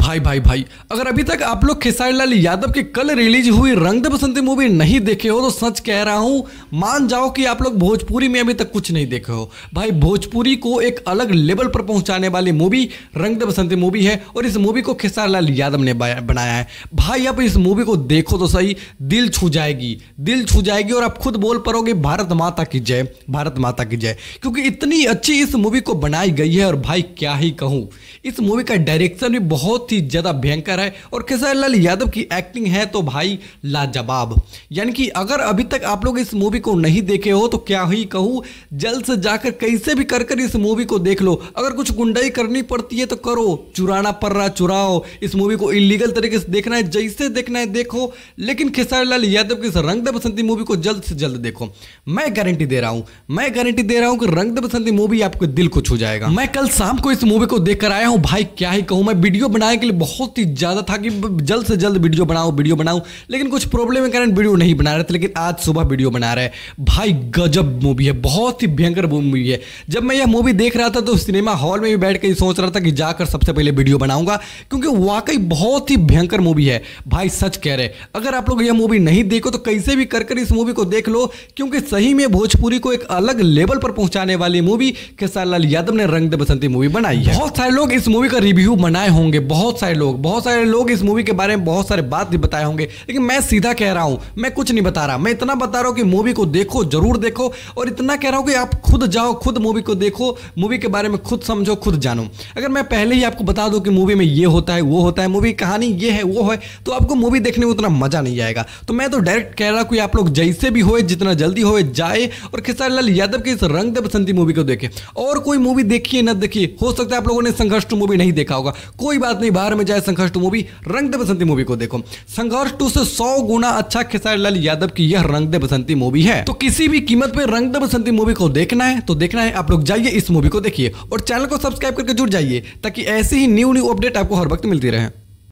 भाई अगर अभी तक आप लोग खेसारी लाल यादव की कल रिलीज हुई रंग दे बसंती मूवी नहीं देखे हो तो सच कह रहा हूं, मान जाओ कि आप लोग भोजपुरी में अभी तक कुछ नहीं देखे हो। भाई भोजपुरी को एक अलग लेवल पर पहुंचाने वाली मूवी रंग दे बसंती मूवी है और इस मूवी को खेसारी लाल यादव ने बनाया है। भाई आप इस मूवी को देखो तो सही, दिल छू जाएगी और आप खुद बोल पड़ोगे भारत माता की जय, भारत माता की जय, क्योंकि इतनी अच्छी इस मूवी को बनाई गई है। और भाई क्या ही कहूँ, इस मूवी का डायरेक्शन भी बहुत ही ज़्यादा भयंकर है और खेसारी लाल यादव की एक्टिंग है तो भाई लाजवाब। यानी कि अगर अभी तक आप लोग इस मूवी को नहीं देखे हो तो क्या ही कहूँ, जल्द से जाकर कैसे भी कर इस मूवी को देख लो। अगर कुछ गुंडाई करनी पड़ती है तो करो, चुराना पड़ रहा चुराओ, इस मूवी को इलीगल तरीके से देखना है जैसे देखना है देखो, लेकिन खेसारी लाल यादव की इस रंग दे बसंती मूवी को जल्द से जल्द देखो। मैं गारंटी दे रहा हूं कि रंग दे बसंती मूवी आपके दिल को छू जाएगा। मैं कल शाम को इस मूवी को देख कर आया हूं। भाई क्या ही कहूं, मैं वीडियो बनाने के लिए बहुत ही ज्यादा था कि जल्द से जल्द वीडियो बनाऊं, लेकिन कुछ प्रॉब्लम के कारण वीडियो नहीं बना रहे थे, लेकिन आज सुबह वीडियो बना रहे हैं। भाई गजब मूवी है, बहुत ही भयंकर मूवी है। जब मैं यह मूवी देख रहा था तो सिनेमा हॉल में भी बैठ के सोच रहा था कि जाकर सबसे पहले वीडियो बनाऊंगा, क्योंकि वाकई बहुत ही भयंकर मूवी है। भाई सच कह रहे, अगर आप लोग यह मूवी नहीं देखो तो कैसे भी कर इस मूवी को देख लो, क्योंकि सही में भोजपुरी को एक अलग लेवल पर पहुंचाने वाली मूवी खेसारी लाल यादव ने रंग दे बसंती मूवी बनाई है। बहुत सारे लोग इस मूवी का रिव्यू बनाए होंगे, बहुत सारे लोग इस मूवी के बारे में बहुत सारे बात भी बताए होंगे, लेकिन मैं सीधा कह रहा हूं, मैं कुछ नहीं बता रहा, मैं इतना बता रहा हूं कि मूवी को देखो, जरूर देखो, और इतना कह रहा हूं कि आप खुद जाओ, खुद मूवी को देखो, मूवी के बारे में खुद समझो, खुद जानो। अगर मैं पहले ही आपको बता दूं कि मूवी में ये होता है वो होता है, मूवी कहानी ये है वो है, तो आपको मूवी देखने में उतना मजा नहीं आएगा। तो मैं तो डायरेक्ट कह रहा हूं कि आप लोग जैसे भी हो, जितना जल्दी हो जाए और खेसारी लाल यादव की इस रंग दे बसंती मूवी को देखें। और कोई मूवी देखिए न देखिए, हो सकता है आप लोगों ने संघर्ष 2 मूवी नहीं देखा होगा, कोई बात नहीं, बाहर में जाए संघर्ष 2 मूवी, रंग दे बसंती मूवी को देखो। संघर्ष 2 से 100 गुना अच्छा खेसारी लाल यादव की यह रंग दे बसंती मूवी है। तो किसी भी कीमत पे रंग दे बसंती मूवी को देखना है आप लोग जाइए, इस मूवी को देखिए और चैनल को सब्सक्राइब करके जुड़ जाइए, ताकि ऐसी ही न्यू अपडेट आपको हर वक्त मिलती रहे।